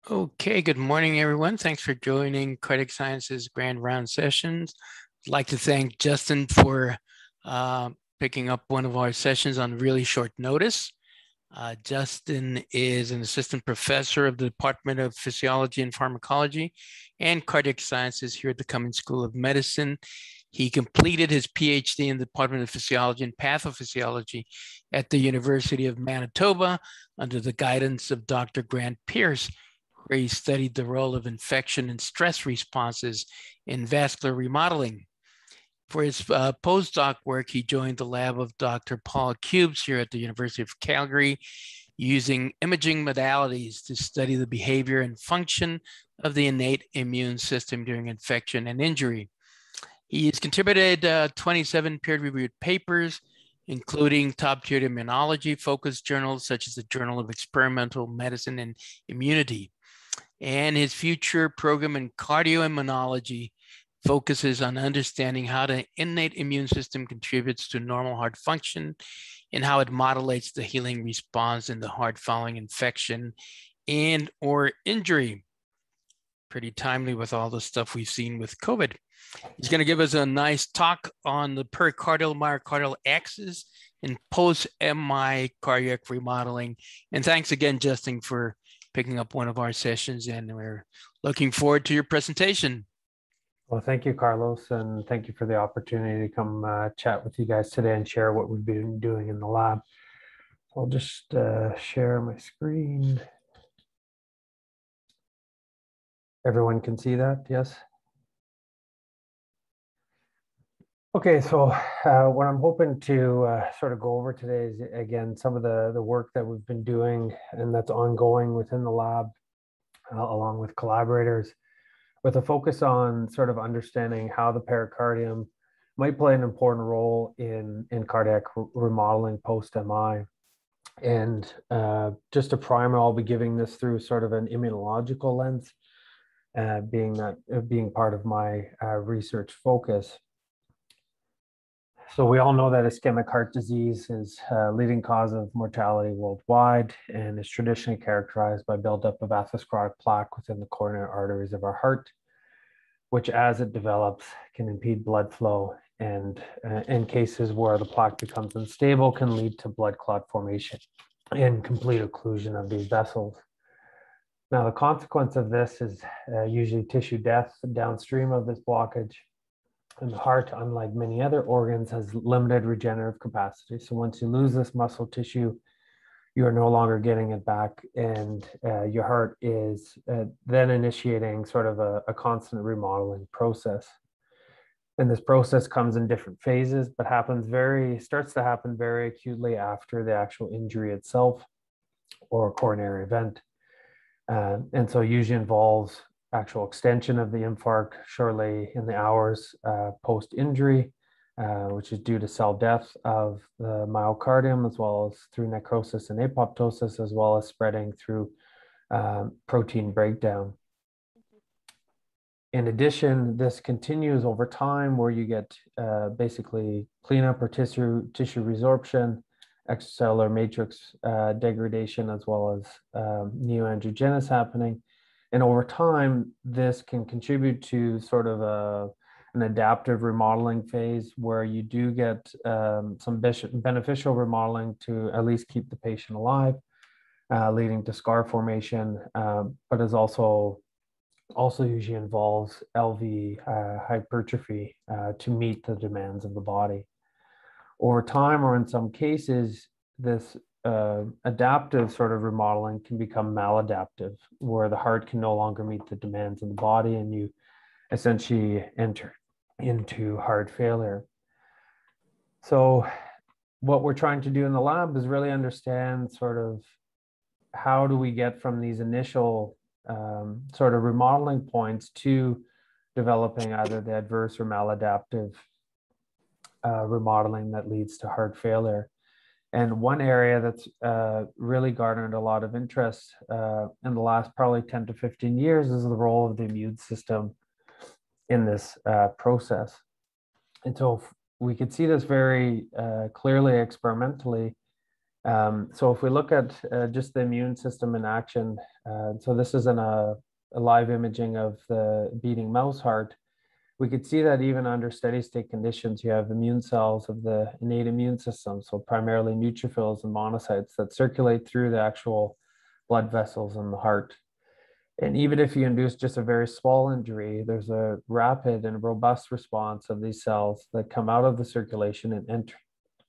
Okay, good morning, everyone. Thanks for joining Cardiac Sciences Grand Round Sessions. I'd like to thank Justin for picking up one of our sessions on really short notice. Justin is an assistant professor of the Department of Physiology and Pharmacology and Cardiac Sciences here at the Cumming School of Medicine. He completed his PhD in the Department of Physiology and Pathophysiology at the University of Manitoba under the guidance of Dr. Grant Pierce, where he studied the role of infection and stress responses in vascular remodeling. For his postdoc work, he joined the lab of Dr. Paul Cubes here at the University of Calgary, using imaging modalities to study the behavior and function of the innate immune system during infection and injury. He has contributed 27 peer-reviewed papers, including top-tier immunology-focused journals such as the Journal of Experimental Medicine and Immunity. And his future program in cardioimmunology focuses on understanding how the innate immune system contributes to normal heart function and how it modulates the healing response in the heart following infection and or injury. Pretty timely with all the stuff we've seen with COVID. He's going to give us a nice talk on the pericardial-myocardial axis and post-MI cardiac remodeling. And thanks again, Justin, for picking up one of our sessions, and we're looking forward to your presentation. Well, thank you, Carlos, and thank you for the opportunity to come chat with you guys today and share what we've been doing in the lab. So I'll just share my screen. Everyone can see that, yes? Okay, so what I'm hoping to sort of go over today is, again, some of the work that we've been doing and that's ongoing within the lab, along with collaborators, with a focus on sort of understanding how the pericardium might play an important role in cardiac remodeling post-MI. And just a primer, I'll be giving this through sort of an immunological lens, being part of my research focus. So we all know that ischemic heart disease is a leading cause of mortality worldwide and is traditionally characterized by buildup of atherosclerotic plaque within the coronary arteries of our heart, which as it develops can impede blood flow, and in cases where the plaque becomes unstable can lead to blood clot formation and complete occlusion of these vessels. Now, the consequence of this is usually tissue death downstream of this blockage. And the heart, unlike many other organs, has limited regenerative capacity. So once you lose this muscle tissue, you are no longer getting it back, and your heart is then initiating sort of a constant remodeling process. And this process comes in different phases, but starts to happen very acutely after the actual injury itself or a coronary event. And so usually involves actual extension of the infarct shortly in the hours post-injury, which is due to cell death of the myocardium, as well as through necrosis and apoptosis, as well as spreading through protein breakdown. In addition, this continues over time where you get basically cleanup or tissue resorption, extracellular matrix degradation, as well as neoangiogenesis happening. And over time, this can contribute to sort of an adaptive remodeling phase where you do get some beneficial remodeling to at least keep the patient alive, leading to scar formation, but is also usually involves LV hypertrophy to meet the demands of the body. Over time, or in some cases, this adaptive sort of remodeling can become maladaptive, where the heart can no longer meet the demands of the body and you essentially enter into heart failure. So what we're trying to do in the lab is really understand sort of how do we get from these initial sort of remodeling points to developing either the adverse or maladaptive remodeling that leads to heart failure. And one area that's really garnered a lot of interest in the last probably 10 to 15 years is the role of the immune system in this process. And so we could see this very clearly experimentally So if we look at just the immune system in action, so this is a live imaging of the beating mouse heart. We could see that even under steady state conditions, you have immune cells of the innate immune system, so primarily neutrophils and monocytes that circulate through the actual blood vessels in the heart. And even if you induce just a very small injury, there's a rapid and robust response of these cells that come out of the circulation and enter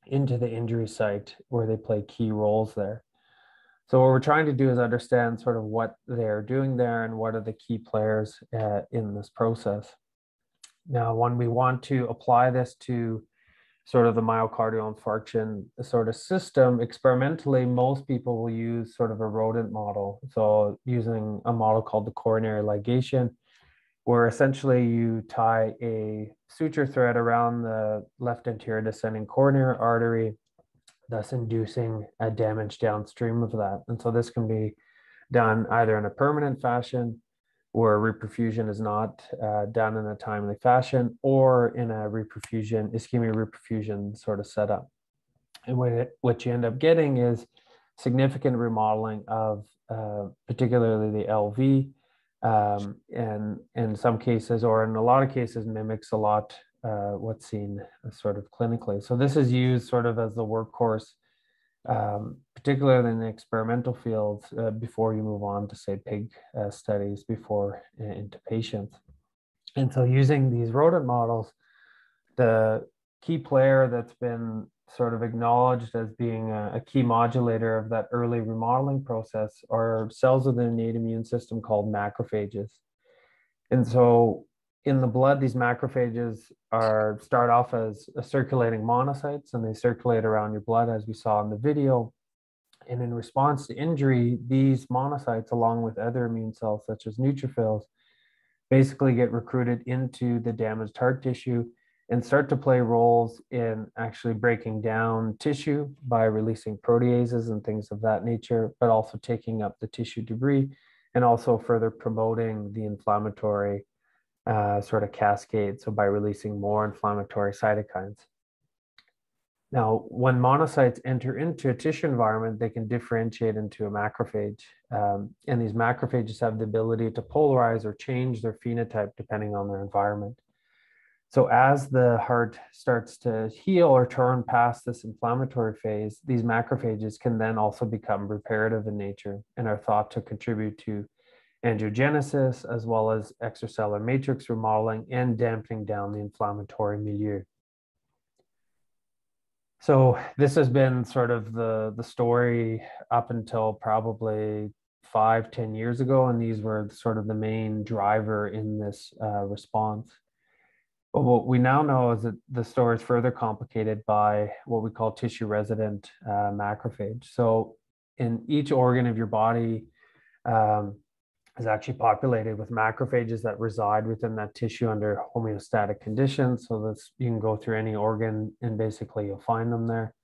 into the injury site where they play key roles there. So what we're trying to do is understand sort of what they're doing there and what are the key players in this process. Now, when we want to apply this to sort of the myocardial infarction sort of system, experimentally, most people will use sort of a rodent model. So using a model called the coronary ligation, where essentially you tie a suture thread around the left anterior descending coronary artery, thus inducing a damage downstream of that. And so this can be done either in a permanent fashion, where reperfusion is not done in a timely fashion, or in a reperfusion, ischemic reperfusion sort of setup. And what you end up getting is significant remodeling of particularly the LV, and in some cases, or in a lot of cases, mimics a lot what's seen sort of clinically. So this is used sort of as the workhorse, particularly in the experimental fields, before you move on to, say, pig studies before into patients. And so using these rodent models, the key player that's been sort of acknowledged as being a key modulator of that early remodeling process are cells of the innate immune system called macrophages. And so in the blood, these macrophages start off as circulating monocytes, and they circulate around your blood, as we saw in the video. And in response to injury, these monocytes, along with other immune cells such as neutrophils, basically get recruited into the damaged heart tissue and start to play roles in actually breaking down tissue by releasing proteases and things of that nature, but also taking up the tissue debris and also further promoting the inflammatory sort of cascade, so by releasing more inflammatory cytokines. Now, when monocytes enter into a tissue environment, they can differentiate into a macrophage. And these macrophages have the ability to polarize or change their phenotype depending on their environment. So as the heart starts to heal or turn past this inflammatory phase, these macrophages can then also become reparative in nature and are thought to contribute to angiogenesis, as well as extracellular matrix remodeling and dampening down the inflammatory milieu. So this has been sort of the story up until probably 5-10 years ago, and these were sort of the main driver in this response. But what we now know is that the story is further complicated by what we call tissue resident macrophage. So in each organ of your body is actually populated with macrophages that reside within that tissue under homeostatic conditions. So this, you can go through any organ and basically you'll find them there.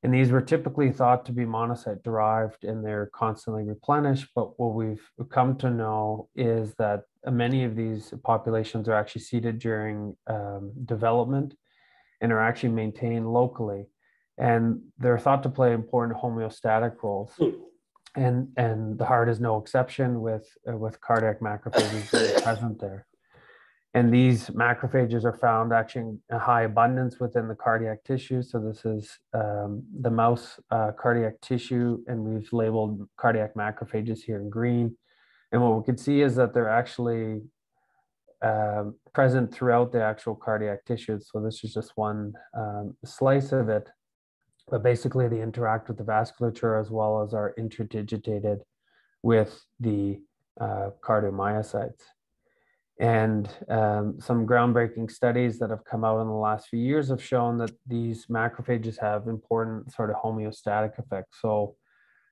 And these were typically thought to be monocyte derived and they're constantly replenished. But what we've come to know is that many of these populations are actually seeded during development and are actually maintained locally. And they're thought to play important homeostatic roles. And the heart is no exception with cardiac macrophages present there. And these macrophages are found actually in a high abundance within the cardiac tissue. So this is the mouse cardiac tissue, and we've labeled cardiac macrophages here in green. And what we can see is that they're actually present throughout the actual cardiac tissue. So this is just one slice of it. But basically they interact with the vasculature as well as are interdigitated with the cardiomyocytes. And some groundbreaking studies that have come out in the last few years have shown that these macrophages have important sort of homeostatic effects. So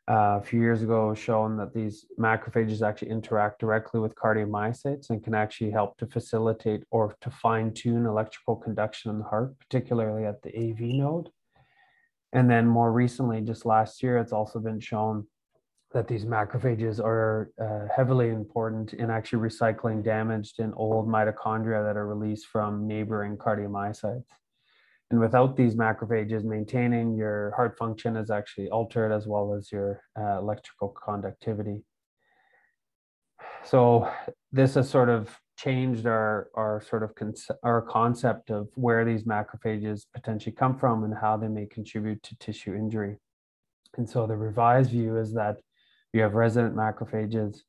a few years ago, it was shown that these macrophages actually interact directly with cardiomyocytes and can actually help to facilitate or to fine tune electrical conduction in the heart, particularly at the AV node. And then more recently, just last year, it's also been shown that these macrophages are heavily important in actually recycling damaged and old mitochondria that are released from neighboring cardiomyocytes. And without these macrophages, maintaining your heart function is actually altered, as well as your electrical conductivity. So this has sort of changed our concept of where these macrophages potentially come from and how they may contribute to tissue injury. And so the revised view is that you have resident macrophages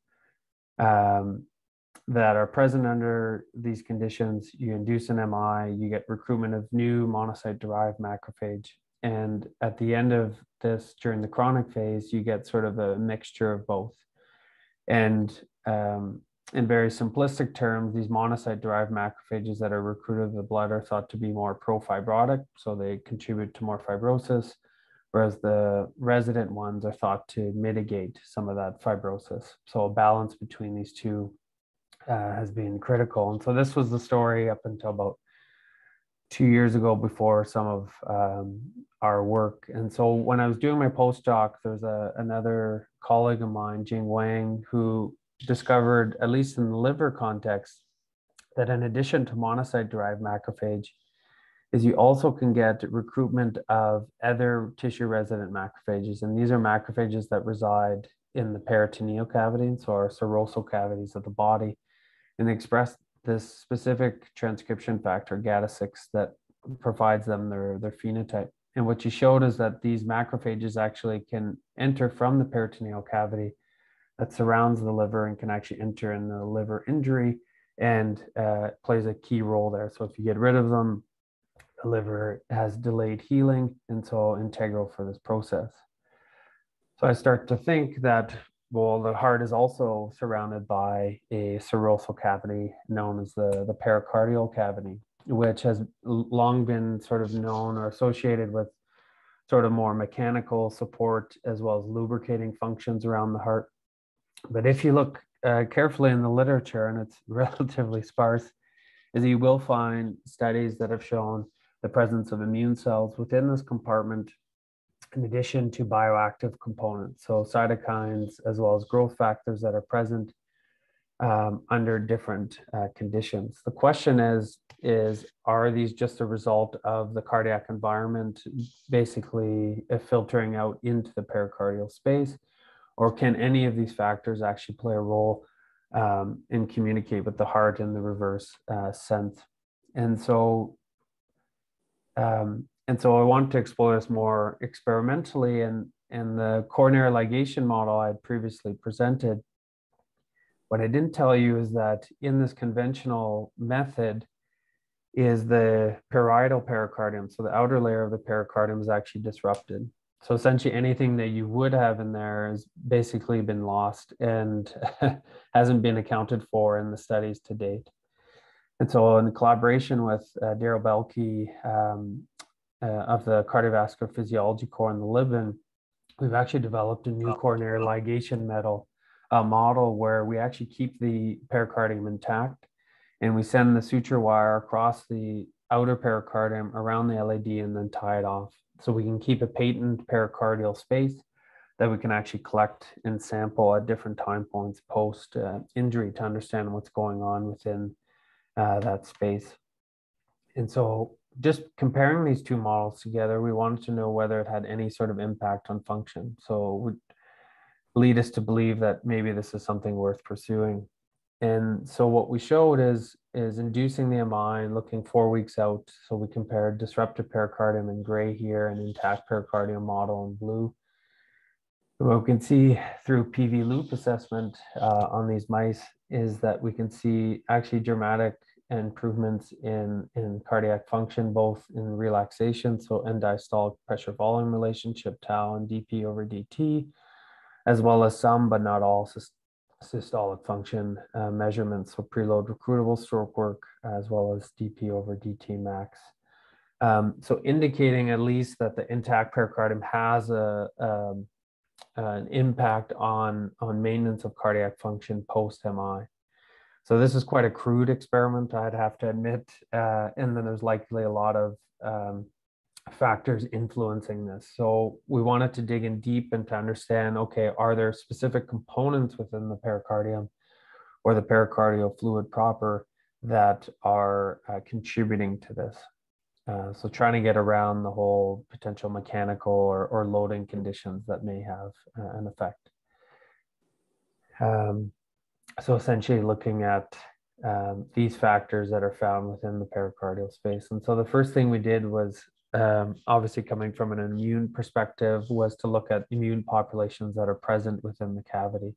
that are present under these conditions. You induce an MI, you get recruitment of new monocyte-derived macrophage. And at the end of this, during the chronic phase, you get sort of a mixture of both. And in very simplistic terms, these monocyte-derived macrophages that are recruited to the blood are thought to be more pro-fibrotic, so they contribute to more fibrosis, whereas the resident ones are thought to mitigate some of that fibrosis. So a balance between these two has been critical. And so this was the story up until about 2 years ago, before some of our work. And so when I was doing my postdoc, there's another colleague of mine, Jing Wang, who discovered, at least in the liver context, that in addition to monocyte-derived macrophage, is you also can get recruitment of other tissue-resident macrophages. And these are macrophages that reside in the peritoneal cavity, so our serosal cavities of the body, and they express this specific transcription factor, GATA6, that provides them their phenotype. And what you showed is that these macrophages actually can enter from the peritoneal cavity that surrounds the liver and can actually enter in the liver injury and plays a key role there. So if you get rid of them, the liver has delayed healing, and so integral for this process. So I start to think that, well, the heart is also surrounded by a serosal cavity known as the pericardial cavity, which has long been sort of known or associated with sort of more mechanical support as well as lubricating functions around the heart. But if you look carefully in the literature, and it's relatively sparse, is you will find studies that have shown the presence of immune cells within this compartment, in addition to bioactive components, so cytokines as well as growth factors that are present under different conditions. The question is, are these just a result of the cardiac environment basically filtering out into the pericardial space, or can any of these factors actually play a role and communicate with the heart in the reverse sense? And so I want to explore this more experimentally, and the coronary ligation model I had previously presented. What I didn't tell you is that in this conventional method is the parietal pericardium. So the outer layer of the pericardium is actually disrupted. So essentially anything that you would have in there has basically been lost and hasn't been accounted for in the studies to date. And so in collaboration with Daryl Belkey of the cardiovascular physiology core in the Libin, we've actually developed a new coronary ligation model where we actually keep the pericardium intact, and we send the suture wire across the outer pericardium around the LAD and then tie it off. So we can keep a patent pericardial space that we can actually collect and sample at different time points post injury to understand what's going on within that space. And so just comparing these two models together, we wanted to know whether it had any sort of impact on function. So it would lead us to believe that maybe this is something worth pursuing. And so what we showed is inducing the MI, looking 4 weeks out. So we compared disrupted pericardium in gray here and intact pericardium model in blue. What we can see through PV loop assessment on these mice is that we can see actually dramatic improvements in cardiac function, both in relaxation, so end diastolic pressure volume relationship, tau and dP over dt, as well as some, but not all, systolic function measurements, so preload recruitable stroke work, as well as dP over dt max. So indicating at least that the intact pericardium has an impact on maintenance of cardiac function post-MI. So this is quite a crude experiment, I'd have to admit, and then there's likely a lot of factors influencing this. So we wanted to dig in deep and to understand, okay, are there specific components within the pericardium or the pericardial fluid proper that are contributing to this? So trying to get around the whole potential mechanical or loading conditions that may have an effect. So essentially looking at these factors that are found within the pericardial space. And so the first thing we did was, obviously coming from an immune perspective, was to look at immune populations that are present within the cavity.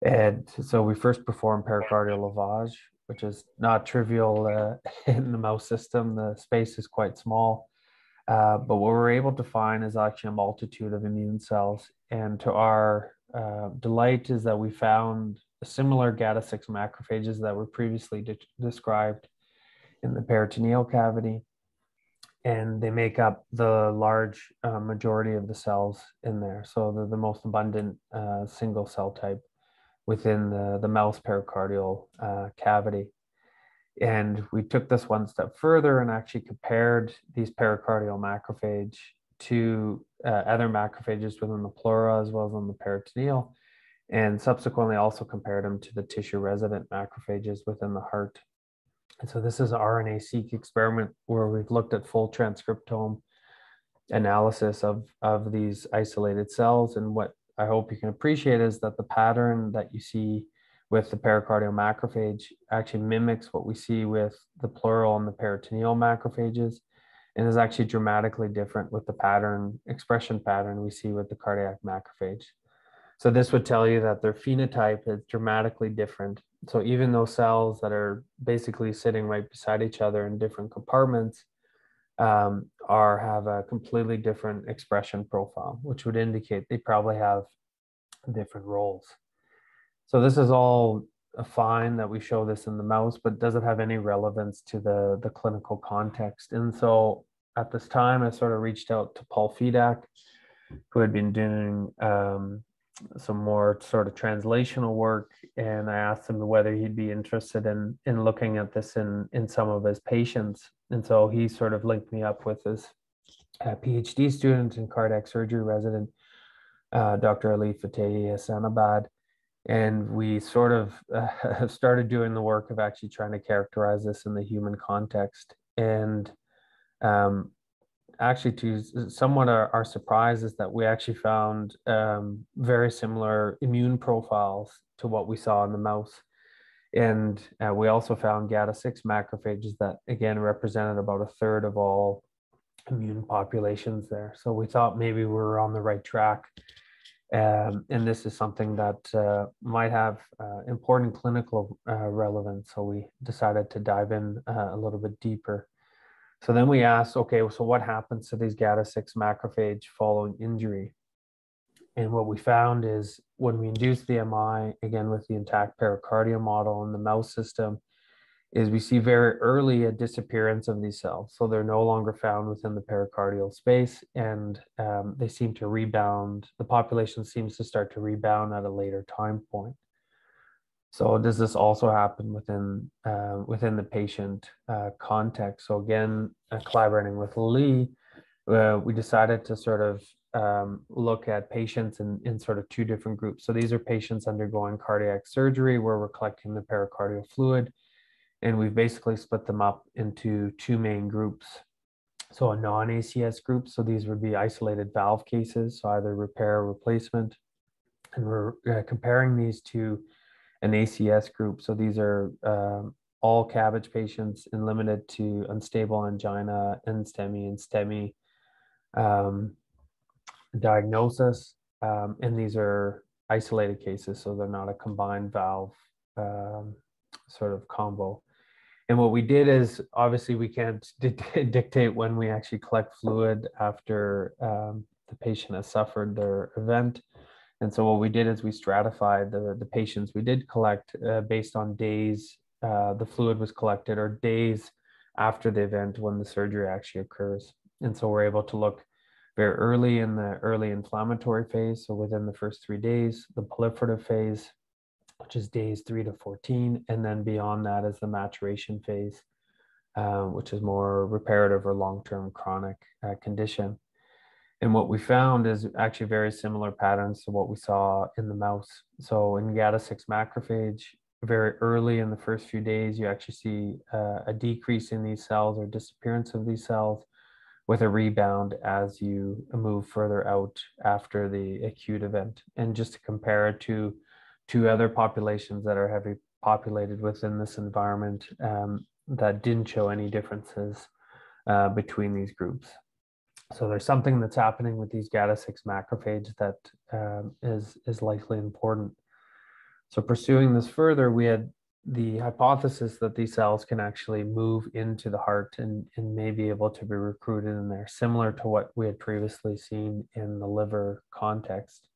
And so we first performed pericardial lavage, which is not trivial in the mouse system. The space is quite small. But what we're able to find is actually a multitude of immune cells. And to our delight is that we found similar GATA6 macrophages that were previously described in the peritoneal cavity. And they make up the large majority of the cells in there. So they're the most abundant single cell type within the mouse pericardial cavity. And we took this one step further and actually compared these pericardial macrophage to other macrophages within the pleura as well as on the peritoneal, and subsequently also compared them to the tissue resident macrophages within the heart. And so this is an RNA-seq experiment where we've looked at full transcriptome analysis of these isolated cells. And what I hope you can appreciate is that the pattern that you see with the pericardial macrophage actually mimics what we see with the pleural and the peritoneal macrophages, and is actually dramatically different with the expression pattern we see with the cardiac macrophage. So this would tell you that their phenotype is dramatically different. So even those cells that are basically sitting right beside each other in different compartments have a completely different expression profile, which would indicate they probably have different roles. So this is all fine that we show this in the mouse, but does it have any relevance to the clinical context? And so at this time, I sort of reached out to Paul Fedak, who had been doing some more sort of translational work, and I asked him whether he'd be interested in looking at this in some of his patients. And so he sort of linked me up with his PhD student and cardiac surgery resident, Dr. Ali Fateh Hassanabad. And we sort of started doing the work of actually trying to characterize this in the human context. And actually, to somewhat our surprise, is that we actually found very similar immune profiles to what we saw in the mouse. And we also found GATA6 macrophages that, again, represented about a third of all immune populations there. So we thought maybe we were on the right track. And this is something that might have important clinical relevance. So we decided to dive in a little bit deeper. So then we asked, okay, so what happens to these GATA6 macrophage following injury? And what we found is when we induce the MI, again with the intact pericardium model in the mouse system, is we see very early a disappearance of these cells. So they're no longer found within the pericardial space, and they seem to rebound. The population seems to start to rebound at a later time point. So does this also happen within the patient context? So again, collaborating with Lee, we decided to sort of look at patients in sort of two different groups. So these are patients undergoing cardiac surgery where we're collecting the pericardial fluid, and we've basically split them up into two main groups. So a non-ACS group, so these would be isolated valve cases, so either repair or replacement. And we're comparing these to an ACS group. So these are all CABG patients and limited to unstable angina, NSTEMI, and STEMI diagnosis. And these are isolated cases, so they're not a combined valve sort of combo. And what we did is, obviously we can't dictate when we actually collect fluid after the patient has suffered their event. And so what we did is we stratified the patients we did collect based on days the fluid was collected, or days after the event when the surgery actually occurs. And so we're able to look very early in the early inflammatory phase, so within the first 3 days, the proliferative phase, which is days 3 to 14, and then beyond that is the maturation phase, which is more reparative or long-term chronic condition. And what we found is actually very similar patterns to what we saw in the mouse. So in GATA6 macrophage, very early in the first few days, you actually see a decrease in these cells or disappearance of these cells, with a rebound as you move further out after the acute event. And just to compare it to two other populations that are heavily populated within this environment, that didn't show any differences between these groups. So there's something that's happening with these GATA6 macrophages that is likely important. So pursuing this further, we had the hypothesis that these cells can actually move into the heart and may be able to be recruited in there, similar to what we had previously seen in the liver context.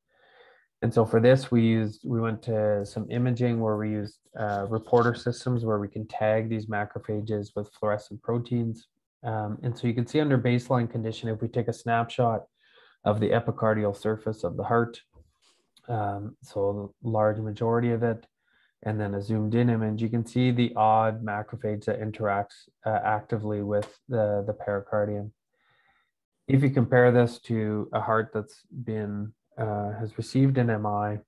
And so for this, we went to some imaging where we used reporter systems where we can tag these macrophages with fluorescent proteins. And so you can see under baseline condition, if we take a snapshot of the epicardial surface of the heart, so the large majority of it, and then a zoomed in image, you can see the odd macrophage that interacts actively with the pericardium. If you compare this to a heart that's been has received an MI,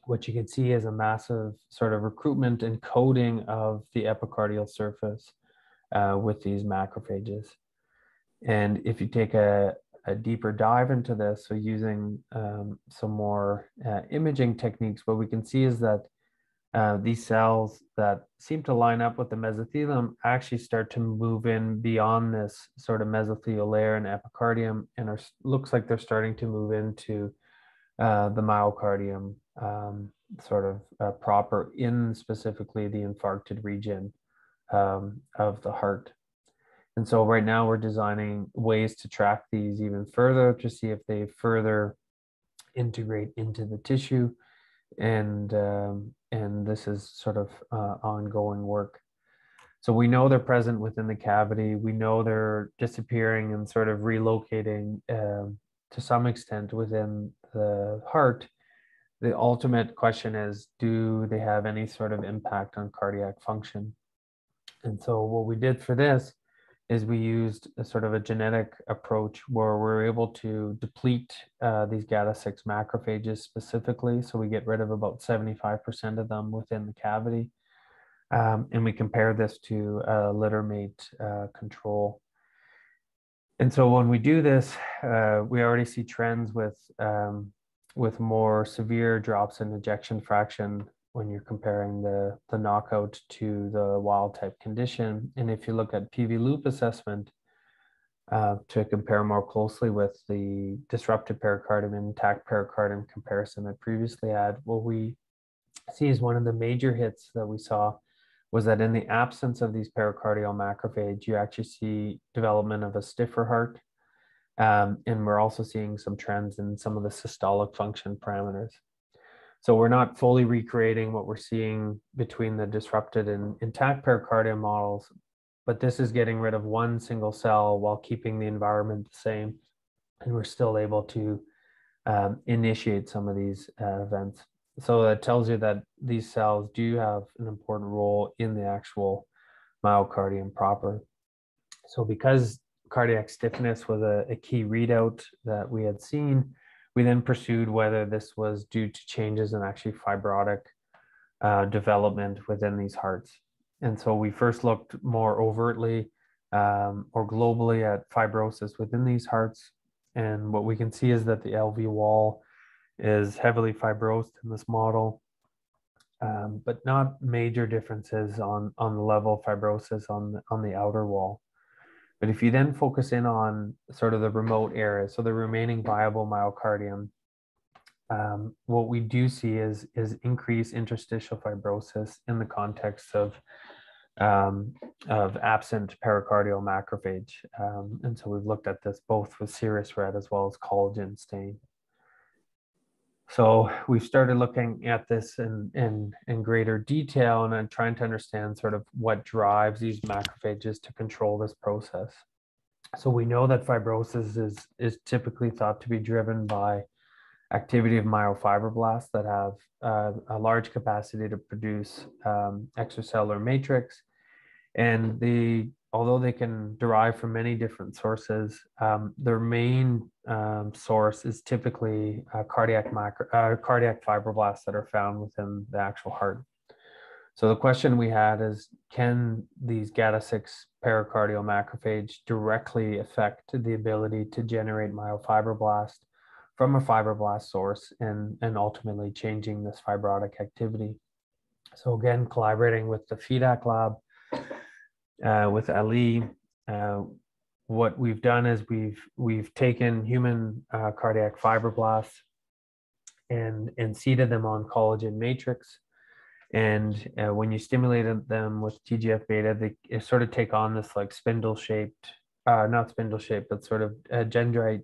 what you can see is a massive sort of recruitment and coating of the epicardial surface with these macrophages. And if you take a deeper dive into this, so using some more imaging techniques, what we can see is that these cells that seem to line up with the mesothelium actually start to move in beyond this sort of mesothelial layer and epicardium, and looks like they're starting to move into the myocardium sort of proper, in specifically the infarcted region of the heart. And so right now we're designing ways to track these even further to see if they further integrate into the tissue. And this is sort of ongoing work. So we know they're present within the cavity. We know they're disappearing and sort of relocating to some extent within the heart. The ultimate question is, do they have any sort of impact on cardiac function? And so what we did for this is we used a sort of a genetic approach where we're able to deplete these GATA6 macrophages specifically. So we get rid of about 75% of them within the cavity. And we compare this to a littermate control. And so when we do this, we already see trends with more severe drops in ejection fraction when you're comparing the knockout to the wild type condition. And if you look at PV loop assessment to compare more closely with the disrupted pericardium and intact pericardium comparison I previously had, what we see is one of the major hits that we saw was that in the absence of these pericardial macrophage, you actually see development of a stiffer heart. And we're also seeing some trends in some of the systolic function parameters. So we're not fully recreating what we're seeing between the disrupted and intact pericardium models, but this is getting rid of one single cell while keeping the environment the same. And we're still able to initiate some of these events. So that tells you that these cells do have an important role in the actual myocardium proper. So because cardiac stiffness was a key readout that we had seen, we then pursued whether this was due to changes in actually fibrotic development within these hearts. And so we first looked more overtly or globally at fibrosis within these hearts. And what we can see is that the LV wall is heavily fibrosed in this model, but not major differences on the level of fibrosis on the outer wall. But if you then focus in on sort of the remote areas, so the remaining viable myocardium, what we do see is increased interstitial fibrosis in the context of absent pericardial macrophage. And so we've looked at this both with serous red as well as collagen stain. So we've started looking at this in greater detail and trying to understand sort of what drives these macrophages to control this process. So we know that fibrosis is typically thought to be driven by activity of myofibroblasts that have a large capacity to produce extracellular matrix. And although they can derive from many different sources, their main source is typically cardiac fibroblasts that are found within the actual heart. So the question we had is, can these GATA6 pericardial macrophage directly affect the ability to generate myofibroblast from a fibroblast source and ultimately changing this fibrotic activity? So again, collaborating with the PhD lab, with Ali, what we've done is we've taken human cardiac fibroblasts and seeded them on collagen matrix. And when you stimulated them with TGF beta, they sort of take on this like spindle shaped, not spindle shaped, but sort of dendrite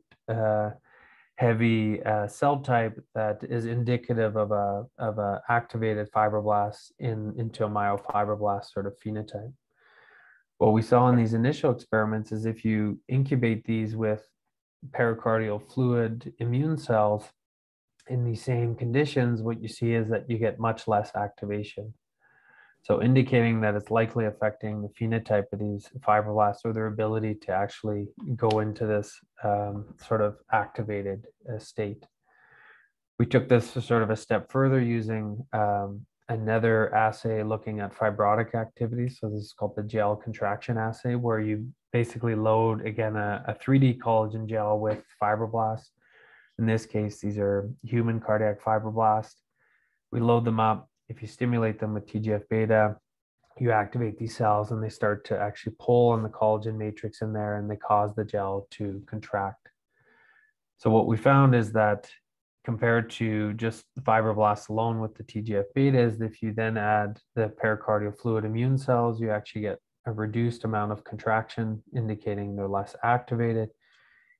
heavy cell type that is indicative of a activated fibroblast into a myofibroblast sort of phenotype. What we saw in these initial experiments is if you incubate these with pericardial fluid immune cells in these same conditions, what you see is that you get much less activation. So indicating that it's likely affecting the phenotype of these fibroblasts or their ability to actually go into this sort of activated state. We took this sort of a step further using another assay looking at fibrotic activity. So this is called the gel contraction assay, where you basically load, again, a 3D collagen gel with fibroblasts. In this case, these are human cardiac fibroblasts. We load them up. If you stimulate them with TGF beta, you activate these cells and they start to actually pull on the collagen matrix in there and they cause the gel to contract. So what we found is that compared to just the fibroblasts alone with the TGF beta is if you then add the pericardial fluid immune cells, you actually get a reduced amount of contraction, indicating they're less activated.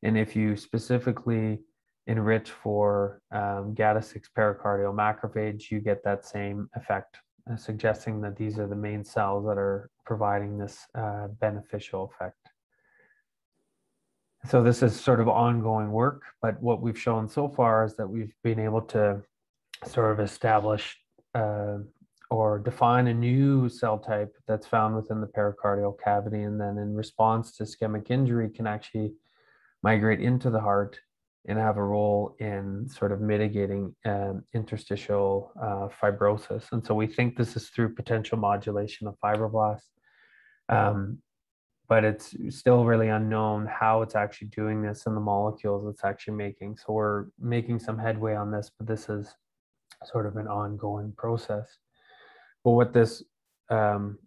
And if you specifically enrich for GATA6 pericardial macrophage, you get that same effect, suggesting that these are the main cells that are providing this beneficial effect. So this is sort of ongoing work, but what we've shown so far is that we've been able to sort of establish or define a new cell type that's found within the pericardial cavity, and then in response to ischemic injury can actually migrate into the heart and have a role in sort of mitigating interstitial fibrosis. And so we think this is through potential modulation of fibroblasts. But it's still really unknown how it's actually doing this and the molecules it's actually making. So we're making some headway on this, but this is sort of an ongoing process. But what this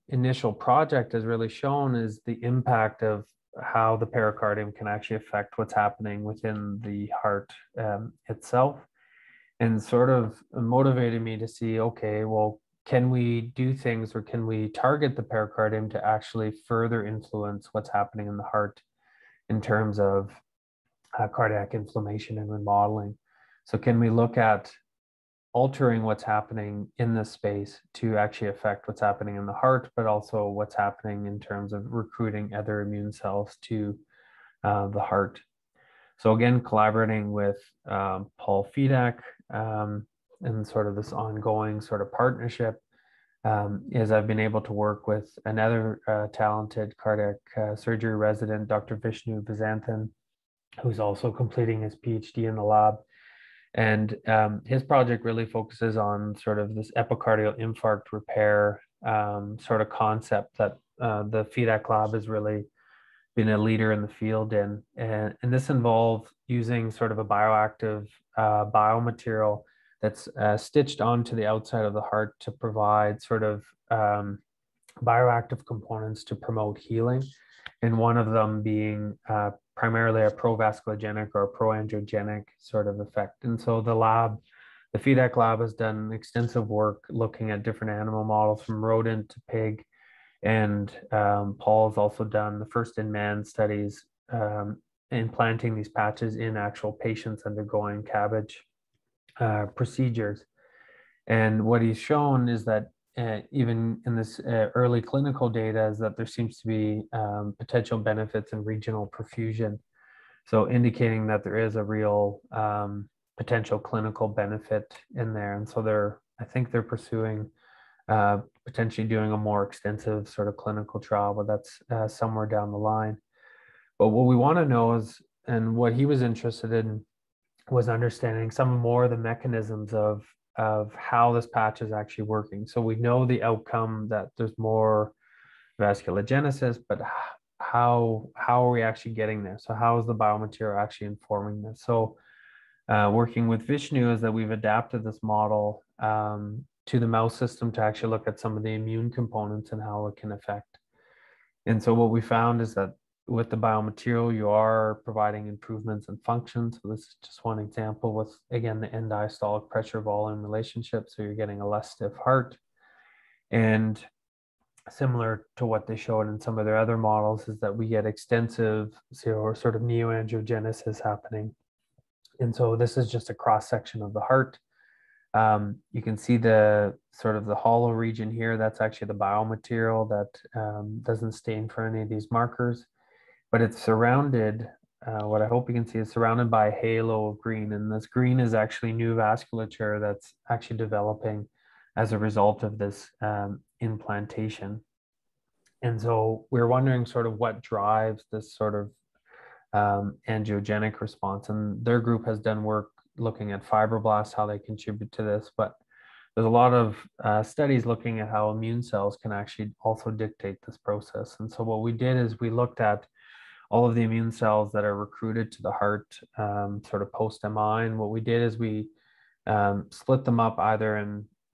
initial project has really shown is the impact of how the pericardium can actually affect what's happening within the heart itself, and sort of motivated me to see, okay, well, can we do things or can we target the pericardium to actually further influence what's happening in the heart in terms of cardiac inflammation and remodeling? So can we look at altering what's happening in this space to actually affect what's happening in the heart, but also what's happening in terms of recruiting other immune cells to the heart? So again, collaborating with Paul Fedak, and sort of this ongoing sort of partnership, is I've been able to work with another talented cardiac surgery resident, Dr. Vishnu Vazanthan, who's also completing his PhD in the lab. And his project really focuses on sort of this epicardial infarct repair sort of concept that the Fedak lab has really been a leader in the field in. And this involves using sort of a bioactive biomaterial that's stitched onto the outside of the heart to provide sort of bioactive components to promote healing. And one of them being primarily a provasculogenic or proangiogenic sort of effect. And so the Fedak lab has done extensive work looking at different animal models from rodent to pig. And Paul has also done the first in man studies implanting these patches in actual patients undergoing CABG procedures. And what he's shown is that even in this early clinical data is that there seems to be potential benefits in regional perfusion. So indicating that there is a real potential clinical benefit in there. And so I think they're pursuing potentially doing a more extensive sort of clinical trial, but that's somewhere down the line. But what we want to know is, and what he was interested in, was understanding some more of the mechanisms of of how this patch is actually working. So we know the outcome that there's more vasculogenesis, but how are we actually getting there? So how is the biomaterial actually informing this? So working with Vishnu is that we've adapted this model to the mouse system to actually look at some of the immune components and how it can affect. And so what we found is that with the biomaterial, you are providing improvements in function. So this is just one example with, again, the end diastolic pressure volume relationship. So you're getting a less stiff heart. And similar to what they showed in some of their other models is that we get extensive sort of neoangiogenesis happening. And so this is just a cross section of the heart. You can see the sort of the hollow region here. That's actually the biomaterial that doesn't stain for any of these markers, but it's surrounded, what I hope you can see is surrounded by a halo of green. And this green is actually new vasculature that's actually developing as a result of this implantation. And so we're wondering sort of what drives this sort of angiogenic response. And their group has done work looking at fibroblasts, how they contribute to this, but there's a lot of studies looking at how immune cells can actually also dictate this process. And so what we did is we looked at all of the immune cells that are recruited to the heart sort of post-MI. And what we did is we split them up either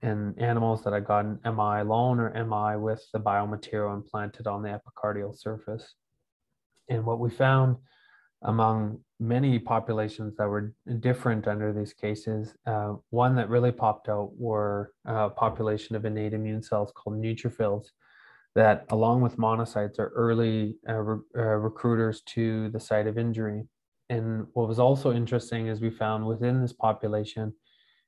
in animals that had gotten MI alone or MI with the biomaterial implanted on the epicardial surface. And what we found among many populations that were different under these cases, one that really popped out were a population of innate immune cells called neutrophils that, along with monocytes, are early recruiters to the site of injury. And what was also interesting is we found within this population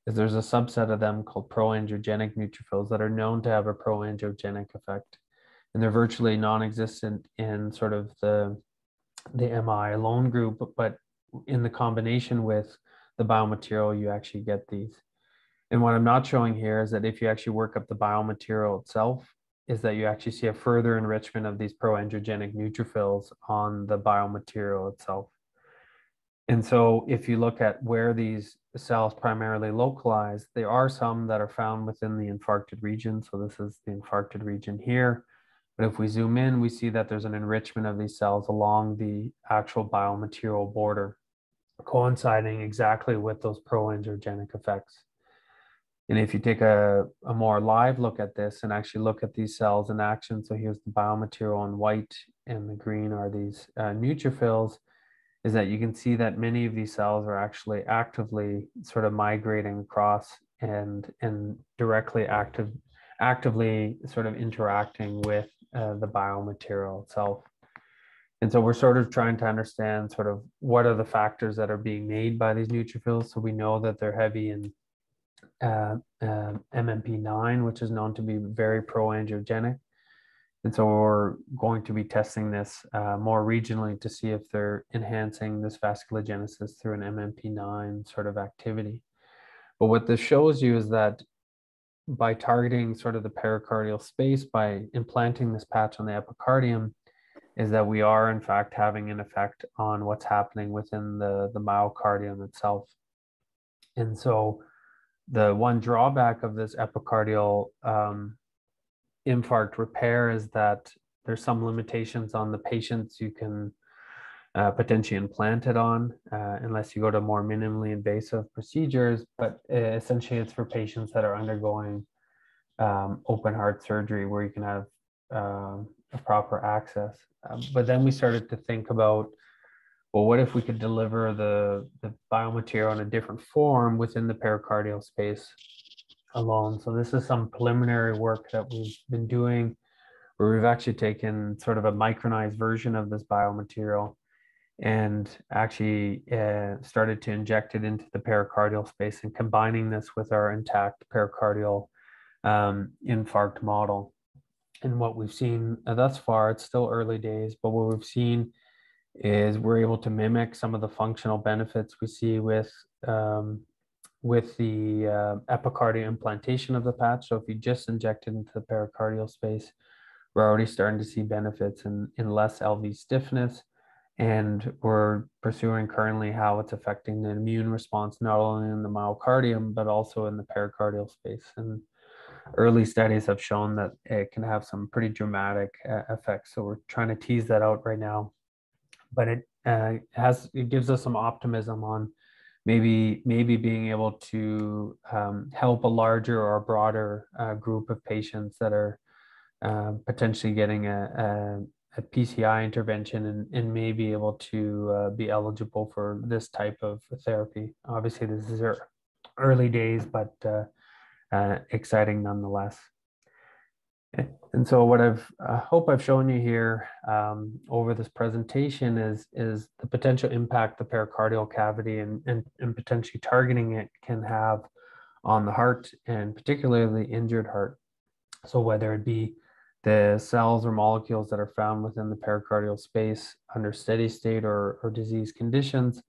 is there's a subset of them called proangiogenic neutrophils that are known to have a proangiogenic effect. And they're virtually non-existent in sort of the MI alone group, but in the combination with the biomaterial, you actually get these. And what I'm not showing here is that if you actually work up the biomaterial itself, is that you actually see a further enrichment of these proangiogenic neutrophils on the biomaterial itself. And so if you look at where these cells primarily localize, there are some that are found within the infarcted region. So this is the infarcted region here. But if we zoom in, we see that there's an enrichment of these cells along the actual biomaterial border, coinciding exactly with those proangiogenic effects. And if you take a more live look at this and actually look at these cells in action, so here's the biomaterial in white and the green are these neutrophils, is that you can see that many of these cells are actually actively sort of migrating across and directly actively sort of interacting with the biomaterial itself. And so we're sort of trying to understand sort of what are the factors that are being made by these neutrophils. So we know that they're heavy in MMP9, which is known to be very proangiogenic. And so we're going to be testing this more regionally to see if they're enhancing this vasculogenesis through an MMP9 sort of activity. But what this shows you is that by targeting sort of the pericardial space, by implanting this patch on the epicardium, is that we are in fact having an effect on what's happening within the myocardium itself. And so the one drawback of this epicardial infarct repair is that there's some limitations on the patients you can potentially implant it on unless you go to more minimally invasive procedures, but essentially it's for patients that are undergoing open heart surgery where you can have a proper access. But then we started to think about, well, what if we could deliver the biomaterial in a different form within the pericardial space alone? So this is some preliminary work that we've been doing where we've actually taken sort of a micronized version of this biomaterial and actually started to inject it into the pericardial space and combining this with our intact pericardial infarct model. And what we've seen thus far, it's still early days, but what we've seen is we're able to mimic some of the functional benefits we see with the epicardial implantation of the patch. So if you just inject it into the pericardial space, we're already starting to see benefits in less LV stiffness And we're pursuing currently how it's affecting the immune response, not only in the myocardium, but also in the pericardial space. And early studies have shown that it can have some pretty dramatic effects. So we're trying to tease that out right now. But it gives us some optimism on maybe being able to help a larger or broader group of patients that are potentially getting a PCI intervention and may be able to be eligible for this type of therapy. Obviously, this is early days, but exciting nonetheless. And so what I hope I've shown you here over this presentation is the potential impact the pericardial cavity and potentially targeting it can have on the heart, and particularly the injured heart. So whether it be the cells or molecules that are found within the pericardial space under steady state or disease conditions,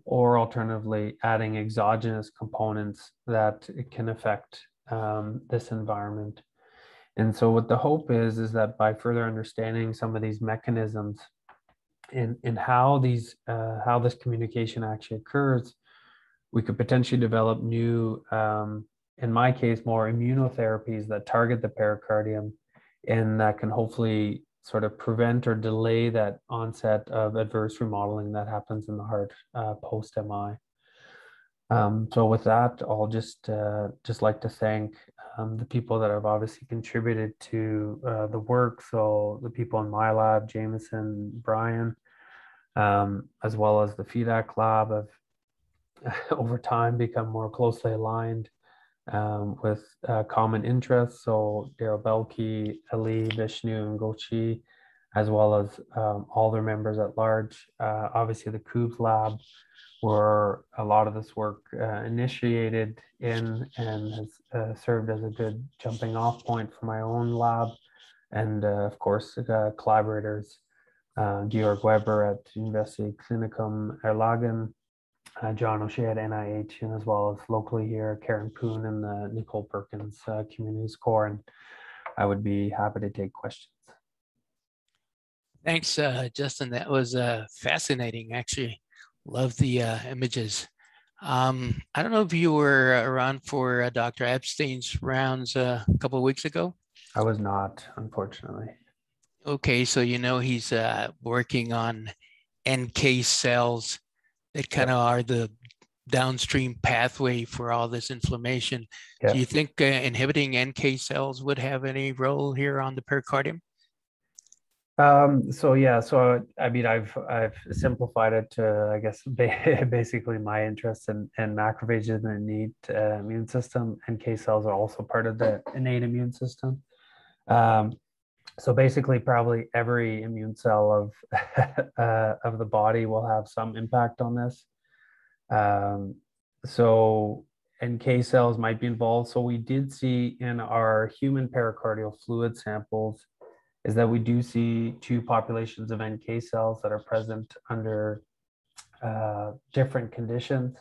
or alternatively adding exogenous components that can affect this environment. And so what the hope is that by further understanding some of these mechanisms and how this communication actually occurs, we could potentially develop new, in my case, more immunotherapies that target the pericardium and that can hopefully sort of prevent or delay that onset of adverse remodeling that happens in the heart post-MI. So with that, I'll just like to thank the people that have obviously contributed to the work. So the people in my lab, Jameson, Brian, as well as the FEDAC lab have over time become more closely aligned with common interests. So Daryl Belkey, Ali, Vishnu, and Gochi, as well as all their members at large. Obviously the Coops lab, where a lot of this work initiated in and has served as a good jumping off point for my own lab. And of course, collaborators, Georg Weber at University Klinikum Erlangen, John O'Shea at NIH, and as well as locally here, Karen Poon and the Nicole Perkins Communities Core. And I would be happy to take questions. Thanks, Justin. That was fascinating, actually. Love the images. I don't know if you were around for Dr. Epstein's rounds a couple of weeks ago. I was not, unfortunately. Okay, so you know he's working on NK cells that kind of are the downstream pathway for all this inflammation. Yeah. Do you think inhibiting NK cells would have any role here on the pericardium? So I mean, I've simplified it to, I guess, basically my interest in macrophages and the innate immune system. NK cells are also part of the innate immune system. So basically, probably every immune cell of the body will have some impact on this. So NK cells might be involved. So we did see in our human pericardial fluid samples is that we do see two populations of NK cells that are present under different conditions.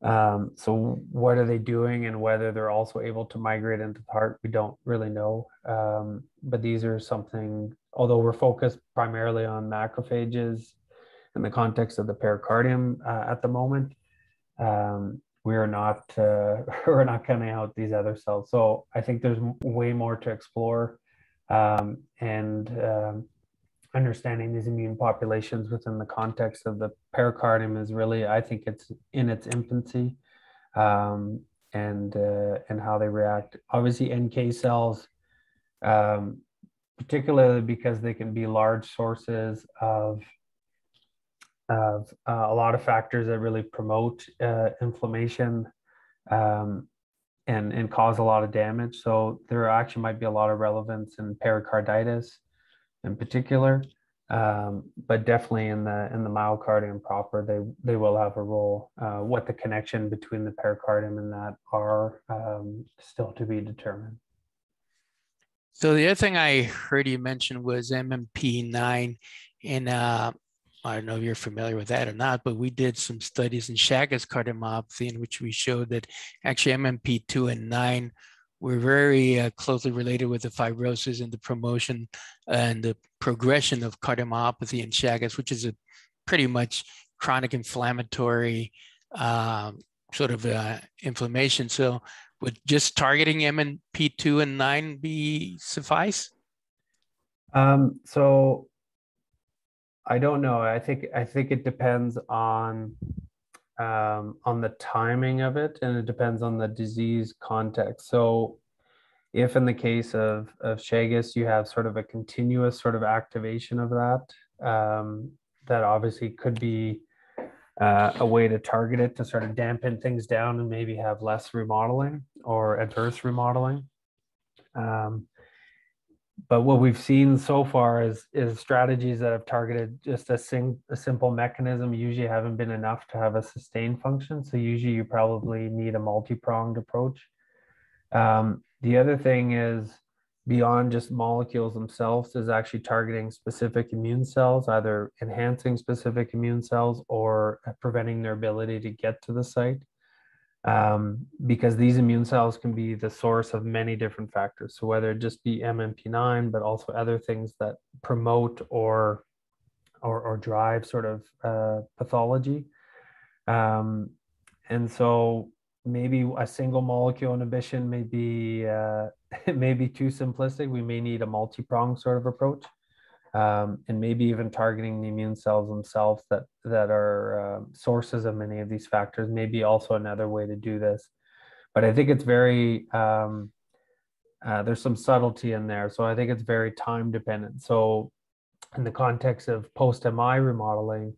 So what are they doing and whether they're also able to migrate into the heart, we don't really know. But these are something, although we're focused primarily on macrophages in the context of the pericardium at the moment, we're not counting out these other cells. So I think there's way more to explore. Understanding these immune populations within the context of the pericardium is really, I think it's in its infancy, and how they react. Obviously, NK cells, particularly because they can be large sources of a lot of factors that really promote inflammation. And cause a lot of damage. So there actually might be a lot of relevance in pericarditis in particular, but definitely in the myocardium proper, they will have a role. What the connection between the pericardium and that are still to be determined. So the other thing I heard you mention was MMP9, and I don't know if you're familiar with that or not, but we did some studies in Chagas cardiomyopathy in which we showed that actually MMP2 and 9 we're very closely related with the fibrosis and the promotion and the progression of cardiomyopathy and Chagas, which is a pretty much chronic inflammatory sort of inflammation. So would just targeting MMP2 and 9 be suffice? So I don't know. I think it depends on the timing of it, and it depends on the disease context. So if in the case of Chagas, you have sort of a continuous sort of activation of that, that obviously could be a way to target it to sort of dampen things down and maybe have less remodeling or adverse remodeling. But what we've seen so far is strategies that have targeted just a simple mechanism usually haven't been enough to have a sustained function. So usually you probably need a multi-pronged approach. The other thing is, beyond just molecules themselves, is actually targeting specific immune cells, either enhancing specific immune cells or preventing their ability to get to the site. Because these immune cells can be the source of many different factors. So whether it just be MMP9, but also other things that promote or drive sort of pathology. And so maybe a single molecule inhibition may be it may be too simplistic. We may need a multi-pronged sort of approach, and maybe even targeting the immune cells themselves that are sources of many of these factors may be also another way to do this. But I think it's very there's some subtlety in there, so I think it's very time dependent. So in the context of post-MI remodeling,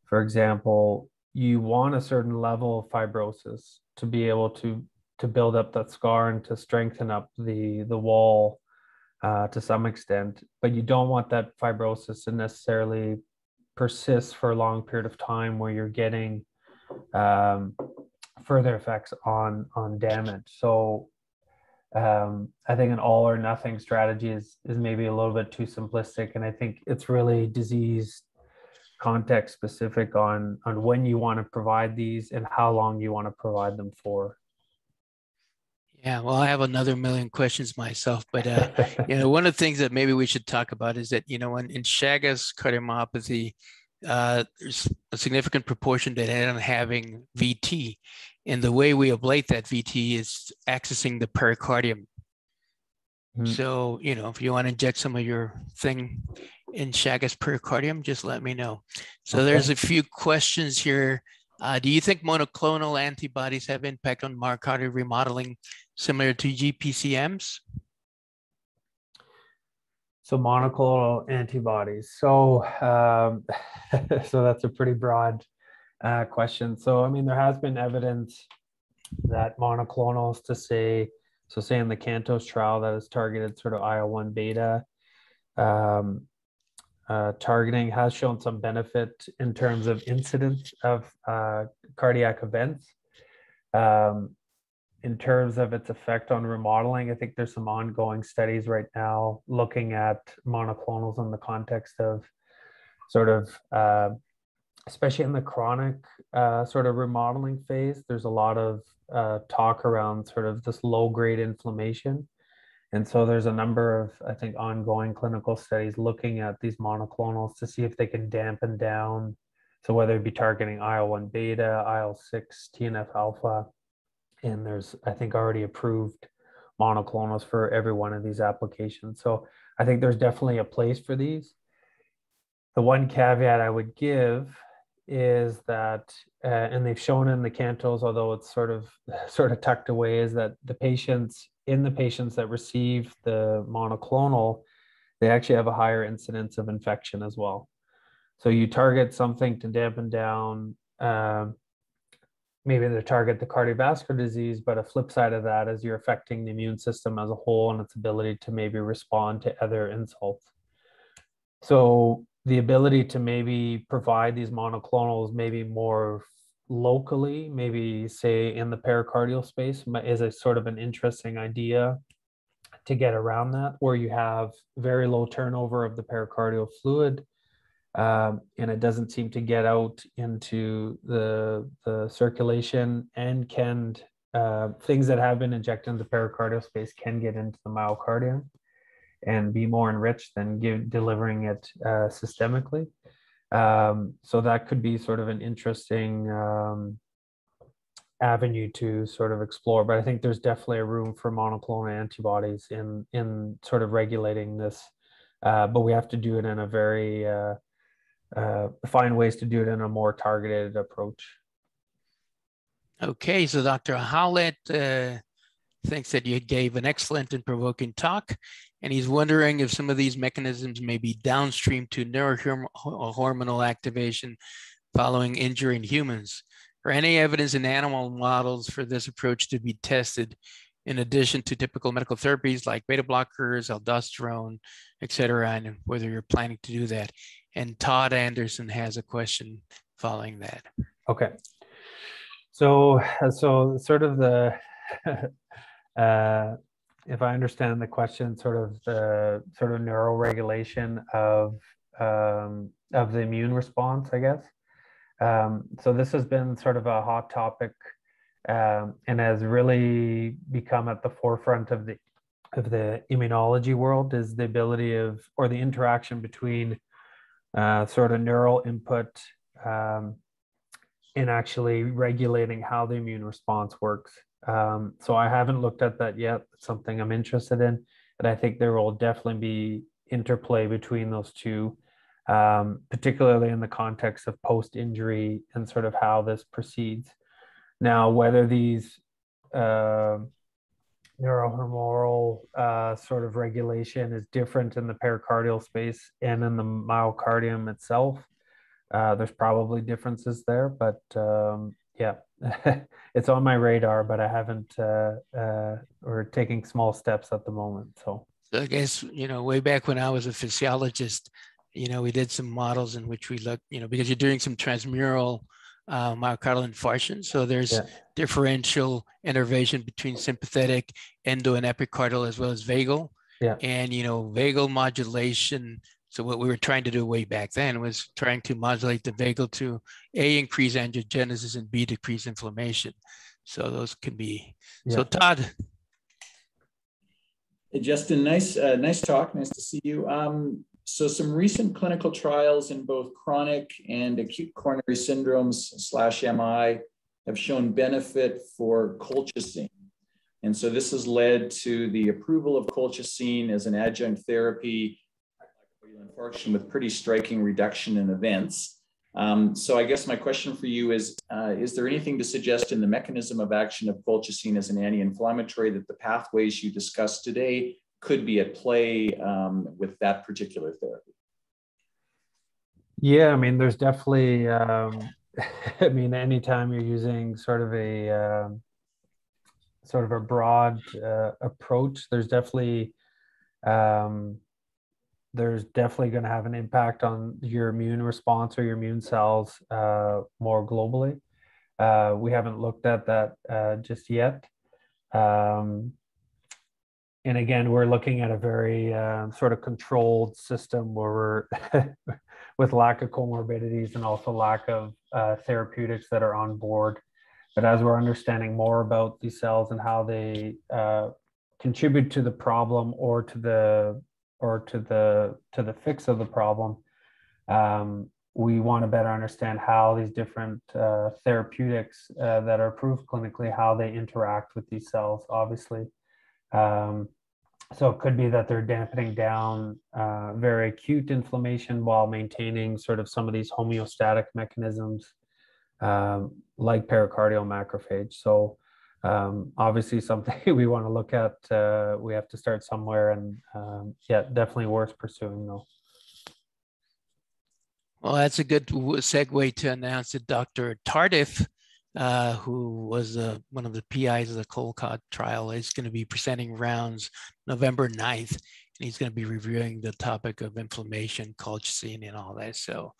for example, you want a certain level of fibrosis to be able to build up that scar and to strengthen up the wall to some extent, but you don't want that fibrosis to necessarily persist for a long period of time where you're getting further effects on damage. So I think an all or nothing strategy is maybe a little bit too simplistic, and I think it's really disease context specific on when you want to provide these and how long you want to provide them for. Yeah, well, I have another million questions myself, but one of the things that maybe we should talk about is that in Chagas cardiomyopathy, there's a significant proportion that end up having VT, and the way we ablate that VT is accessing the pericardium. So, if you want to inject some of your thing in Chagas pericardium, just let me know. So there's a few questions here. Do you think monoclonal antibodies have impact on myocardial remodeling similar to GPCMs? So monoclonal antibodies. So so that's a pretty broad question. So I mean, there has been evidence that monoclonals say in the CANTOS trial that is targeted sort of IL-1 beta, targeting has shown some benefit in terms of incidence of cardiac events. In terms of its effect on remodeling, I think there's some ongoing studies right now looking at monoclonals in the context of sort of, especially in the chronic sort of remodeling phase, there's a lot of talk around sort of this low-grade inflammation. And so there's a number of, I think, ongoing clinical studies looking at these monoclonals to see if they can dampen down. So whether it be targeting IL-1 beta, IL-6, TNF alpha, and there's, I think, already approved monoclonals for every one of these applications. So I think there's definitely a place for these. The one caveat I would give is that, and they've shown in the CANTOS, although it's sort of tucked away, is that the patients that receive the monoclonal, they actually have a higher incidence of infection as well. So you target something to dampen down, maybe to target the cardiovascular disease, but a flip side of that is you're affecting the immune system as a whole and its ability to maybe respond to other insults. So the ability to maybe provide these monoclonals maybe more locally, maybe say in the pericardial space, is a sort of an interesting idea to get around that, where you have very low turnover of the pericardial fluid, and it doesn't seem to get out into the circulation and can things that have been injected into the pericardial space can get into the myocardium and be more enriched than delivering it systemically. So that could be sort of an interesting avenue to sort of explore. But I think there's definitely a room for monoclonal antibodies in sort of regulating this. But we have to do it in a very find ways to do it in a more targeted approach. Okay, so Dr. Howlett thinks that you gave an excellent and provoking talk, and he's wondering if some of these mechanisms may be downstream to neurohormonal activation following injury in humans, or any evidence in animal models for this approach to be tested in addition to typical medical therapies like beta blockers, aldosterone, et cetera, and whether you're planning to do that. And Todd Anderson has a question following that. Okay. So sort of the, if I understand the question, sort of the sort of neuroregulation of the immune response, I guess. So this has been sort of a hot topic and has really become at the forefront of the immunology world, is the ability of, or the interaction between sort of neural input in actually regulating how the immune response works. So I haven't looked at that yet. It's something I'm interested in, but I think there will definitely be interplay between those two, particularly in the context of post-injury and sort of how this proceeds. Now, whether these neurohormonal sort of regulation is different in the pericardial space and in the myocardium itself, there's probably differences there, but yeah, it's on my radar, but I haven't, we're taking small steps at the moment. So I guess, way back when I was a physiologist, we did some models in which we looked, because you're doing some transmural myocardial infarction. So there's differential innervation between sympathetic, endo, and epicardial, as well as vagal. And, vagal modulation. So what we were trying to do way back then was trying to modulate the vagal to A, increase angiogenesis, and B, decrease inflammation. So those can be. So Todd. Hey, Justin, nice talk. Nice to see you. So some recent clinical trials in both chronic and acute coronary syndromes / MI have shown benefit for colchicine. And so this has led to the approval of colchicine as an adjunct therapy infarction with pretty striking reduction in events. So I guess my question for you is there anything to suggest in the mechanism of action of colchicine as an anti-inflammatory that the pathways you discussed today could be at play with that particular therapy? Yeah, I mean, there's definitely, I mean, anytime you're using sort of a broad approach, there's definitely going to have an impact on your immune response or your immune cells more globally. We haven't looked at that just yet. And again, we're looking at a very sort of controlled system where we're with lack of comorbidities and also lack of therapeutics that are on board. But as we're understanding more about these cells and how they contribute to the problem or to the fix of the problem, we want to better understand how these different therapeutics that are approved clinically, how they interact with these cells, obviously. So it could be that they're dampening down very acute inflammation while maintaining sort of some of these homeostatic mechanisms like pericardial macrophage. So obviously something we want to look at. We have to start somewhere, and yeah, definitely worth pursuing though. Well, that's a good segue to announce that Dr. Tardif, who was one of the PIs of the Colcott trial, is going to be presenting rounds November 9th, and he's going to be reviewing the topic of inflammation, colchicine, and all that. So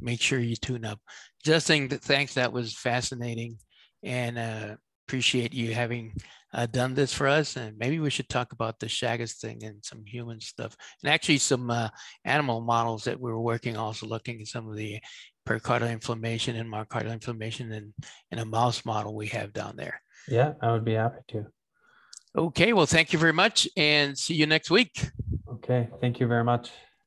make sure you tune up. Justin, thanks. That was fascinating, and appreciate you having done this for us. And maybe we should talk about the Chagas thing and some human stuff, and actually some animal models that we were working, also looking at some of the pericardial inflammation and myocardial inflammation in a mouse model we have down there. Yeah, I would be happy to. Okay, well, thank you very much and see you next week. Okay, thank you very much.